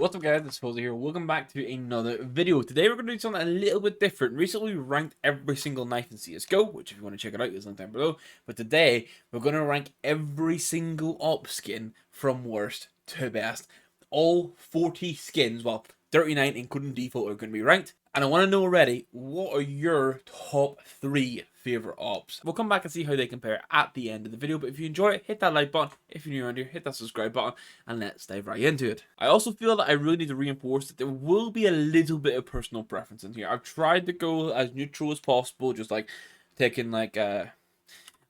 What's up guys, it's Fozy here. Welcome back to another video. Today we're going to do something a little bit different. Recently we ranked every single knife in CSGO, which if you want to check it out, there's a link down below. But today we're going to rank every single AWP skin from worst to best. All 40 skins, well 39 including default, are going to be ranked. And I want to know already, what are your top 3 favorite AWPs? We'll come back and see how they compare at the end of the video, but if you enjoy it, hit that like button. If you're new around here, hit that subscribe button, and let's dive right into it. I also feel that I really need to reinforce that there will be a little bit of personal preference in here. I've tried to go as neutral as possible, just like taking like and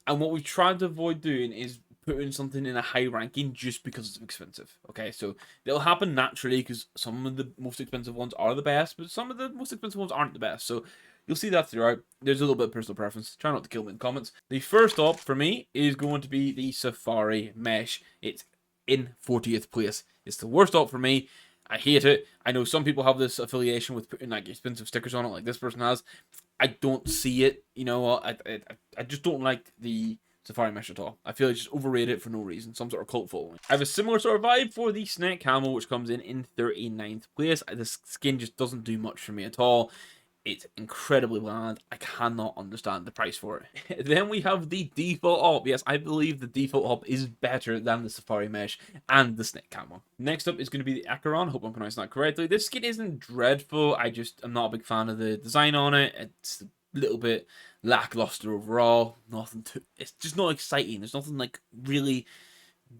what we've tried to avoid doing is putting something in a high ranking just because it's expensive. Okay, so it'll happen naturally because some of the most expensive ones are the best, but some of the most expensive ones aren't the best. So you'll see that throughout. There's a little bit of personal preference. Try not to kill me in the comments. The first op for me is going to be the Safari Mesh. It's in 40th place. It's the worst op for me. I hate it. I know some people have this affiliation with putting like expensive stickers on it, like this person has. I don't see it. You know, I just don't like the Safari Mesh at all. I feel it's just overrated for no reason. Some sort of cult following. I have a similar sort of vibe for the Snake Camo, which comes in 39th place. This skin just doesn't do much for me at all. It's incredibly bland. I cannot understand the price for it. Then we have the default AWP. Yes, I believe the default AWP is better than the Safari Mesh and the Snake Camo. Next up is going to be the Acheron. Hope I'm pronouncing that correctly. This skin isn't dreadful. I'm not a big fan of the design on it. It's a little bit lackluster overall. Nothing too. It's just not exciting. There's nothing like really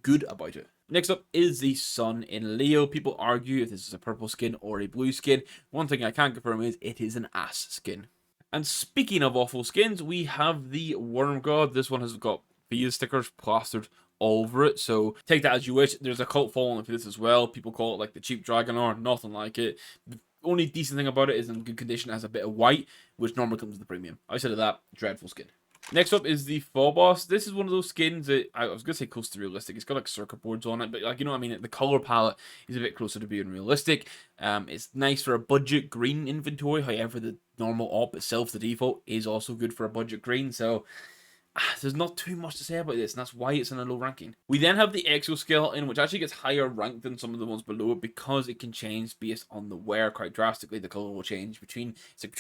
good about it. Next up is the Sun in Leo. People argue if this is a purple skin or a blue skin. One thing I can confirm is it is an ass skin. And speaking of awful skins, we have the Worm God. This one has got Via stickers plastered all over it, so take that as you wish. There's a cult following for this as well. People call it like the cheap dragon or nothing like it. The only decent thing about it is in good condition. It has a bit of white, which normally comes with the premium. Outside of that, dreadful skin. Next up is the Phobos. This is one of those skins that I was going to say close to realistic. It's got like circuit boards on it, but like, you know what I mean? The color palette is a bit closer to being realistic. It's nice for a budget green inventory. However, the normal AWP itself, the default, is also good for a budget green. So there's not too much to say about this, and that's why it's in a low ranking. We then have the Exoskeleton, which actually gets higher ranked than some of the ones below it because it can change based on the wear quite drastically. The color will change between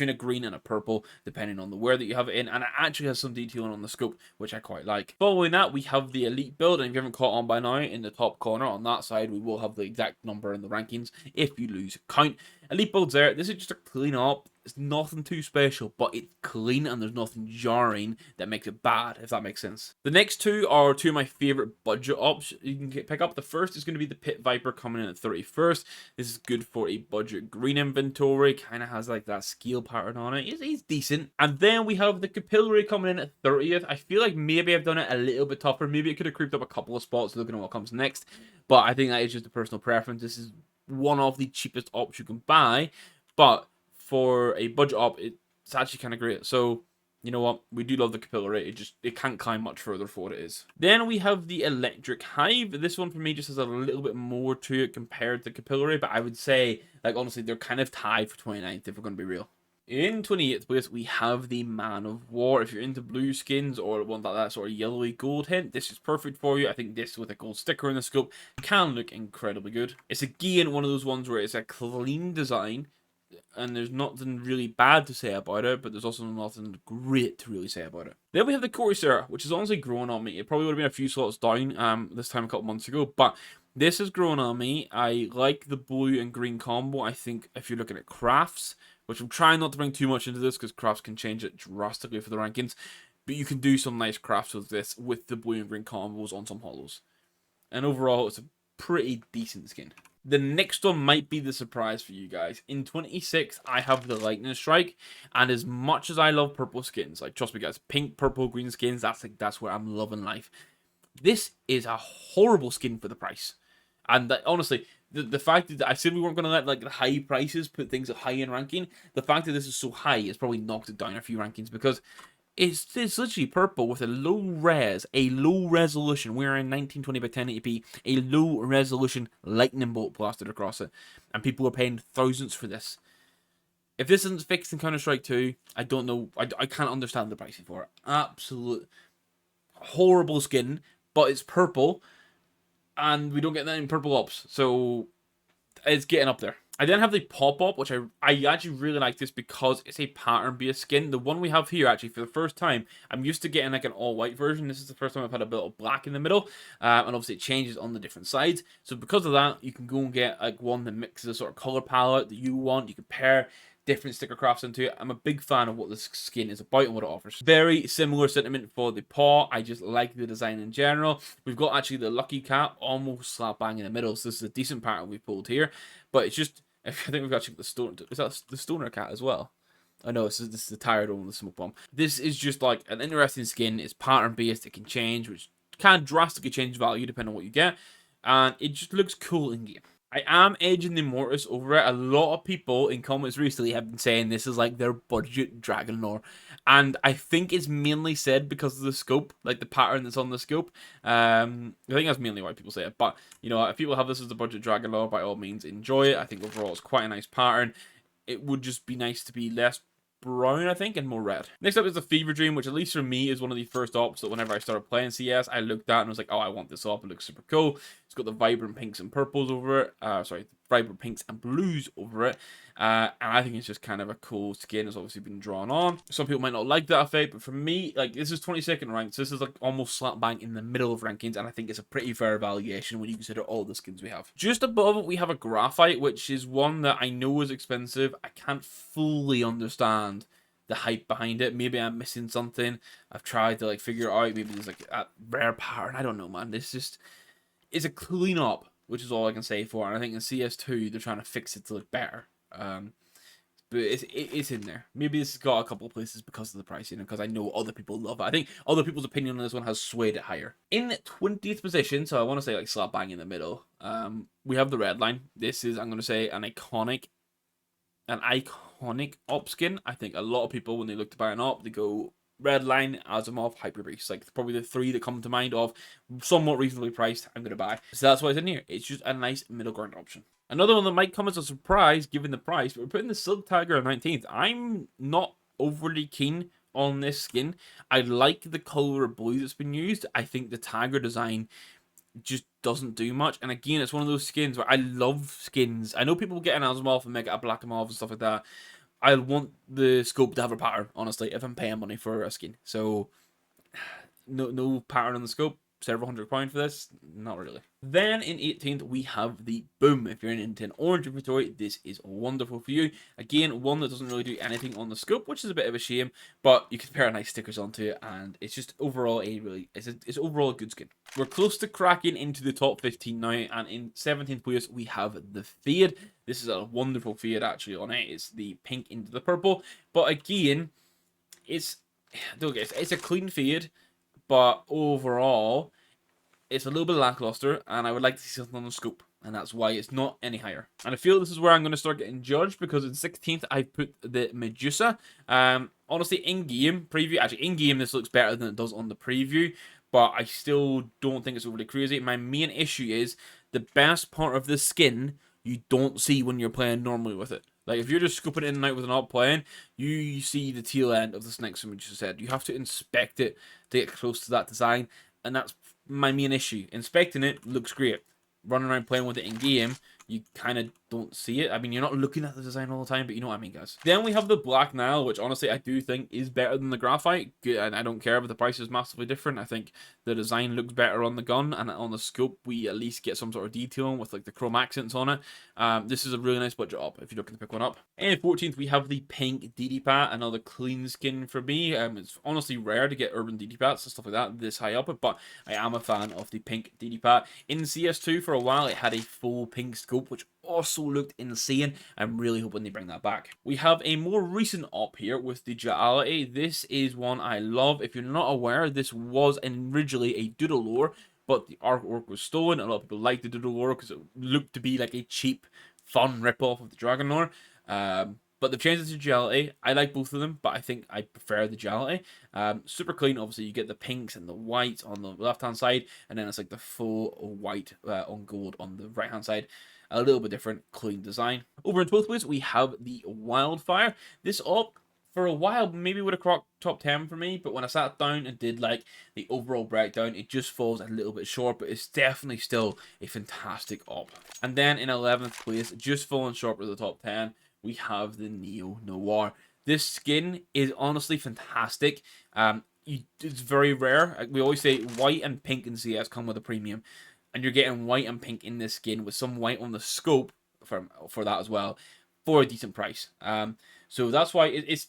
a green and a purple depending on the wear that you have it in, and it actually has some detailing on the scope, which I quite like. Following that, we have the Elite build, and if you haven't caught on by now, in the top corner on that side, we will have the exact number in the rankings if you lose count. Elite build's there. This is just a clean up. It's nothing too special, but it's clean and there's nothing jarring that makes it bad, if that makes sense. The next two are two of my favorite budget ops you can pick up. The first is going to be the Pit Viper coming in at 31st. This is good for a budget green inventory. Kind of has like that scale pattern on it. It's decent. And then we have the Capillary coming in at 30th. I feel like maybe I've done it a little bit tougher. Maybe it could have creeped up a couple of spots looking at what comes next. But I think that is just a personal preference. This is one of the cheapest ops you can buy. But for a budget op, it's actually kind of great. So, you know what? We do love the Capillary. It can't climb much further for what it is. Then we have the Electric Hive. This one for me just has a little bit more to it compared to Capillary, but I would say, like, honestly, they're kind of tied for 29th if we're going to be real. In 28th place, we have the Man of War. If you're into blue skins or want that sort of yellowy gold hint, this is perfect for you. I think this with a gold sticker in the scope can look incredibly good. It's again one of those ones where it's a clean design, and there's nothing really bad to say about it, but there's also nothing great to really say about it. Then we have the Corsair, which has honestly grown on me. It probably would have been a few slots down this time a couple months ago, but this has grown on me. I like the blue and green combo. I think if you're looking at crafts, which I'm trying not to bring too much into this because crafts can change it drastically for the rankings, but you can do some nice crafts with this with the blue and green combos on some holos. And overall, it's a pretty decent skin. The next one might be the surprise for you guys. In 26th, I have the Lightning Strike, and as much as I love purple skins, like trust me guys, pink, purple, green skins, that's where I'm loving life. This is a horrible skin for the price, and honestly, the fact that I said we weren't going to let like the high prices put things high in ranking, the fact that this is so high has probably knocked it down a few rankings because it's literally purple with a low resolution. We're in 1920 by 1080p, a low resolution lightning bolt plastered across it, and people are paying thousands for this. If this isn't fixed in Counter-Strike 2, I don't know. I can't understand the pricing for it. Absolute horrible skin, but it's purple, and we don't get that in purple ops. So it's getting up there. I then have the pop-up, which I actually really like this because it's a pattern-based skin. The one we have here, actually, for the first time, I'm used to getting like an all-white version. This is the first time I've had a bit of black in the middle, and obviously it changes on the different sides. So because of that, you can go and get like one that mixes a sort of color palette that you want. You can pair different sticker crafts into it. I'm a big fan of what this skin is about and what it offers. Very similar sentiment for the paw. I just like the design in general. We've got actually the lucky cat almost slap bang in the middle, so this is a decent pattern we've pulled here. But it's just, I think we've actually got the stone. Is that the stoner cat as well? I know this is the tired one with the smoke bomb. This is just like an interesting skin. It's pattern based. It can change, which can drastically change value depending on what you get, and it just looks cool in game. I am edging the Mortis over it. A lot of people in comments recently have been saying this is like their budget Dragon lore. And I think it's mainly said because of the scope, like the pattern that's on the scope. I think that's mainly why people say it. But, you know, if people have this as the budget Dragon lore, by all means, enjoy it. I think overall it's quite a nice pattern. It would just be nice to be less brown, I think, and more red. Next up is the Fever Dream, which at least for me is one of the first ops that whenever I started playing CS, I looked at and was like, oh, I want this op. It looks super cool. It's got the vibrant pinks and purples over it. Sorry, vibrant pinks and blues over it. And I think it's just kind of a cool skin. It's obviously been drawn on. Some people might not like that effect, but for me, like, this is 22nd ranked, so this is like almost slap bang in the middle of rankings, and I think it's a pretty fair valuation when you consider all the skins we have. Just above it, we have a Graphite, which is one that I know is expensive. I can't fully understand the hype behind it. Maybe I'm missing something. I've tried to like figure it out. Maybe there's like a rare pattern. I don't know, man. This just is a clean up, which is all I can say for it. And I think in CS2 they're trying to fix it to look better. But it's in there. Maybe this has got a couple of places because of the pricing and because I know other people love it. I think other people's opinion on this one has swayed it higher. In 20th position, so I want to say like slap bang in the middle, we have the red line. This is, I'm going to say, an iconic op skin. I think a lot of people, when they look to buy an op, they go red line, Asimov, Hyper Beast. Like probably the three that come to mind of somewhat reasonably priced, I'm going to buy. So that's why it's in here. It's just a nice middle ground option. Another one that might come as a surprise given the price, but we're putting the Silk Tiger on 19th. I'm not overly keen on this skin. I like the color of blue that's been used. I think the Tiger design just doesn't do much. And again, it's one of those skins where I love skins. I know people get an Asimov and make it a Black Asimov and stuff like that. I want the scope to have a pattern, honestly, if I'm paying money for a skin. So, no pattern on the scope. Several £100 for this? Not really. Then in 18th, we have the Boom. If you're into an orange inventory, this is wonderful for you. Again, one that doesn't really do anything on the scope, which is a bit of a shame, but you can pair nice stickers onto it, and it's just overall it's overall a good skin. We're close to cracking into the top 15 now, and in 17th place, we have the Fade. This is a wonderful fade actually on it. It's the pink into the purple, but again, it's a clean fade. But overall, it's a little bit lackluster, and I would like to see something on the scope, and that's why it's not any higher. And I feel this is where I'm going to start getting judged, because in 16th, I put the Medusa. Honestly, in-game preview, actually, in-game, this looks better than it does on the preview, but I still don't think it's overly crazy. My main issue is the best part of the skin you don't see when you're playing normally with it. Like, if you're just scooping in and out with an op playing, you see the tail end of this next one, which you said. You have to inspect it to get close to that design, and that's my main issue. Inspecting it looks great. Running around playing with it in-game, you kind of don't see it. I mean, you're not looking at the design all the time, but you know what I mean, guys. Then we have the Black Nile, which honestly I do think is better than the Graphite. And I don't care if the price is massively different. I think the design looks better on the gun, and on the scope, we at least get some sort of detail with like the chrome accents on it. This is a really nice budget op if you're looking to pick one up. And 14th, we have the pink DD-Pat, another clean skin for me. It's honestly rare to get urban DD-Pats and stuff like that this high up, but I am a fan of the pink DD-Pat. In CS2 for a while, it had a full pink scope, which also looked insane. I'm really hoping they bring that back. We have a more recent op here with the Duality. This is one I love. If you're not aware, this was originally a doodle lore, but the artwork was stolen. A lot of people liked the doodle lore because it looked to be like a cheap, fun ripoff of the Dragon lore. But they've changed it to Duality. I like both of them, but I think I prefer the Duality. Super clean. Obviously, you get the pinks and the whites on the left-hand side, and then it's like the full white on gold on the right-hand side. A little bit different, clean design. Over in 12th place, we have the Wildfire. This op for a while, maybe would have crossed top 10 for me, but when I sat down and did like the overall breakdown, it just falls a little bit short, but it's definitely still a fantastic op. And then in 11th place, just falling short of the top 10, we have the Neo Noir. This skin is honestly fantastic. It's very rare. We always say white and pink in CS come with a premium, and you're getting white and pink in this skin with some white on the scope for that as well, for a decent price. So that's why it's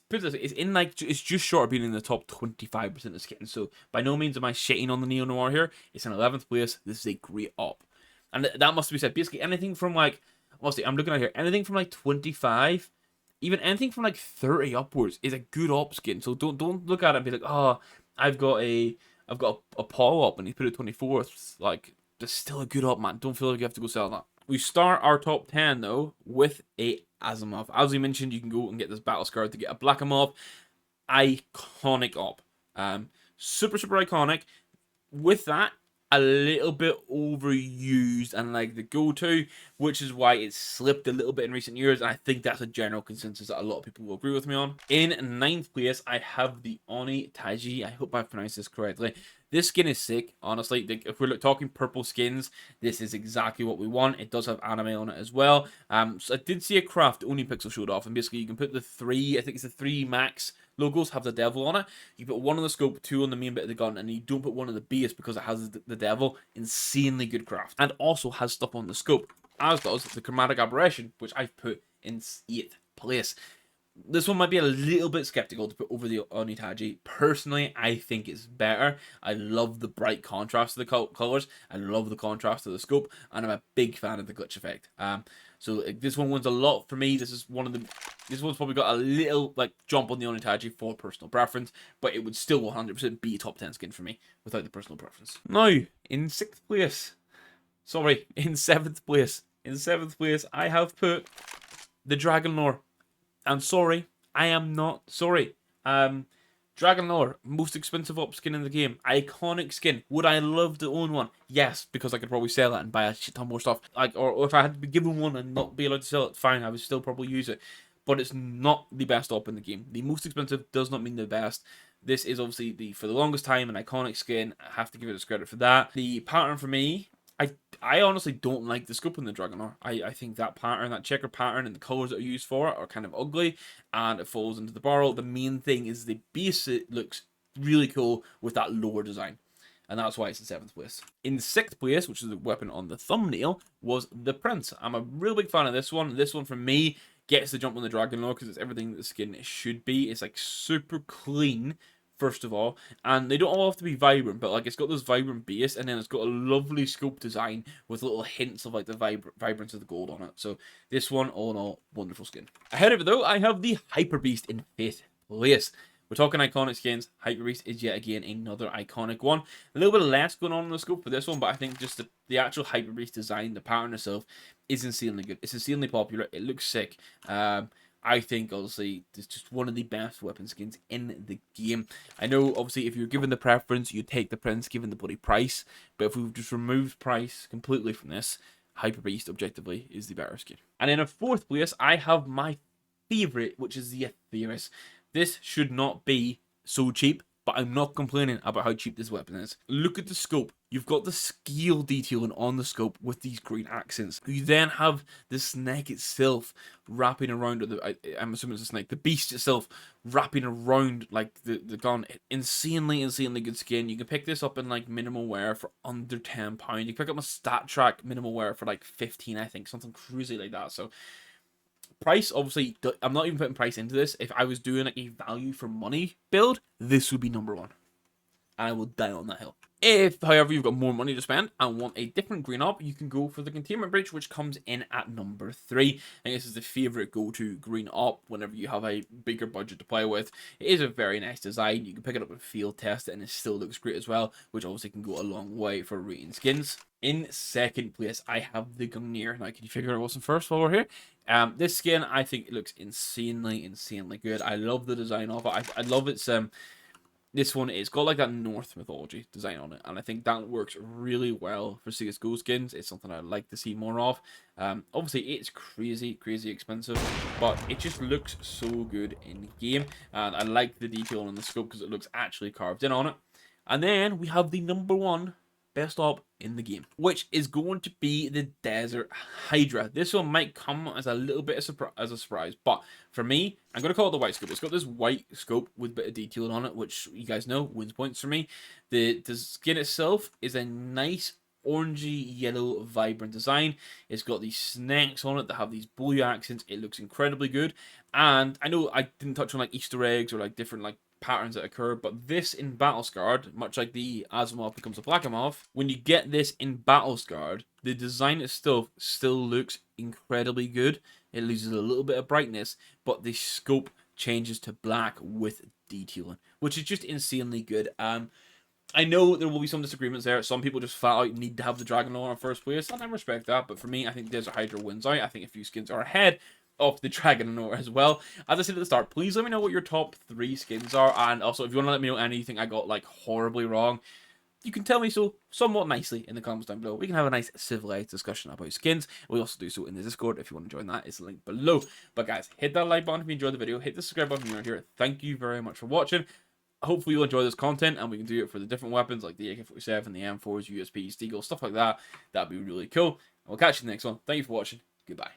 in like, it's just short of being in the top 25% of skins. So by no means am I shitting on the Neo Noir here. It's in 11th place. This is a great op, and that must be said. Basically anything from like, honestly, I'm looking at here, anything from like 25, even anything from like 30 upwards is a good op skin. So don't look at it and be like, oh, I've got a Paul up and he put it 24th. Like, that's still a good op, man. Don't feel like you have to go sell that. We start our top 10 though with a Asimov. As we mentioned, you can go and get this battle scar to get a Black Amov. Iconic op. Super iconic. With that, a little bit overused and like the go-to, which is why it's slipped a little bit in recent years, and I think that's a general consensus that a lot of people will agree with me on. In ninth place, I have the Oni Taiji. I hope I pronounced this correctly. This skin is sick, honestly. If we're talking purple skins, this is exactly what we want. It does have anime on it as well. So I did see a craft Oni Pixel showed off, and basically you can put the three, I think it's the 3 max logos have the devil on it. You put one on the scope, 2 on the main bit of the gun, and you don't put one on the base because it has the devil. Insanely good craft. And also has stuff on the scope, as does the chromatic aberration, which I've put in 8th place. This one might be a little bit skeptical to put over the Onitaji. Personally, I think it's better. I love the bright contrast of the colors. I love the contrast of the scope, and I'm a big fan of the glitch effect. So this one wins a lot for me. This one's probably got a little like jump on the Onitaji for personal preference, but it would still 100% be a top 10 skin for me without the personal preference. Now, in 6th place, sorry, in 7th place. In 7th place, I have put the Dragon Lore. I'm sorry, I am not sorry. Dragon Lore, most expensive op skin in the game. Iconic skin. Would I love to own one? Yes, because I could probably sell it and buy a shit ton more stuff. Like, or if I had to be given one and not be allowed to sell it, fine, I would still probably use it. But it's not the best op in the game. The most expensive does not mean the best. This is obviously, for the longest time, an iconic skin. I have to give it its credit for that. The pattern for me, I honestly don't like the scope in the Dragon Lore. I think that pattern, that checker pattern, and the colors that are used for it are kind of ugly, and it falls into the barrel. The main thing is the base. It looks really cool with that lower design, and that's why it's in 7th place. In 6th place, which is the weapon on the thumbnail, was the Prince. I'm a real big fan of this one. This one, for me, gets the jump on the Dragon Lore because it's everything that the skin should be. It's like super clean, first of all, and they don't all have to be vibrant, but like it's got this vibrant base, and then it's got a lovely scope design with little hints of like the vibrance of the gold on it. So this one, all in all, wonderful skin. Ahead of it though, I have the Hyper Beast in 5th place. We're talking iconic skins. Hyper Beast is yet again another iconic one. A little bit less going on in the scope for this one, but I think just the actual Hyper Beast design, the pattern itself, is insanely good. It's insanely popular. It looks sick. I think, obviously, it's just one of the best weapon skins in the game. I know, obviously, if you're given the preference, you take the Prince, given the bloody price. But if we've just removed price completely from this, Hyper Beast, objectively, is the better skin. And in a 4th place, I have my favourite, which is the Atheris. This should not be so cheap, but I'm not complaining about how cheap this weapon is. Look at the scope. You've got the scale detailing on the scope with these green accents. You then have the snake itself wrapping around, I'm assuming it's a snake, the beast itself wrapping around like the gun. Insanely good skin. You can pick this up in like minimal wear for under £10. You can pick up a stat track minimal wear for like 15, I think, something crazy like that. So price, obviously, I'm not even putting price into this. If I was doing like a value for money build, this would be number 1. And I will die on that hill. If, however, you've got more money to spend and want a different green op, you can go for the Containment Breach, which comes in at number 3. And this is the favourite go-to green op whenever you have a bigger budget to play with. It is a very nice design. You can pick it up and field test it, and it still looks great as well, which obviously can go a long way for rating skins. In 2nd place, I have the Gungnir. Now, can you figure out what's in first while we're here? This skin, I think it looks insanely good. I love the design of it. I love its This one, it's got like that North mythology design on it, and I think that works really well for CSGO skins. It's something I'd like to see more of. Obviously, it's crazy, crazy expensive, but it just looks so good in game, and I like the detail on the scope because it looks actually carved in on it. And then we have the number one best op in the game, which is going to be the Desert Hydra. This one might come as a little bit of as a surprise, but for me, I'm going to call it the white scope. It's got this white scope with a bit of detail on it, which you guys know wins points for me. The skin itself is a nice orangey yellow vibrant design. It's got these snakes on it that have these blue accents. It looks incredibly good, and I know I didn't touch on like Easter eggs or like different like patterns that occur, but this in Battle Scarred, much like the Asimov becomes a Blackamoth, when you get this in Battle Scarred, the design itself still looks incredibly good. It loses a little bit of brightness, but the scope changes to black with detailing, which is just insanely good. I know there will be some disagreements there. Some people just flat out need to have the Dragon Lore in first place, and I respect that. But for me, I think Desert Hydra wins out. I think a few skins are ahead of the Dragon Lore as well. As I said at the start, please let me know what your top 3 skins are, and also if you want to let me know anything I got like horribly wrong, you can tell me so somewhat nicely in the comments down below. We can have a nice civilized discussion about skins. We also do so in the Discord. If you want to join that, it's linked below. But guys, hit that like button if you enjoyed the video. Hit the subscribe button if you're here. Thank you very much for watching. Hopefully you'll enjoy this content, and we can do it for the different weapons like the AK-47, the M4s, USPs, Deagle, stuff like that. That'd be really cool. And we'll catch you in the next one. Thank you for watching. Goodbye.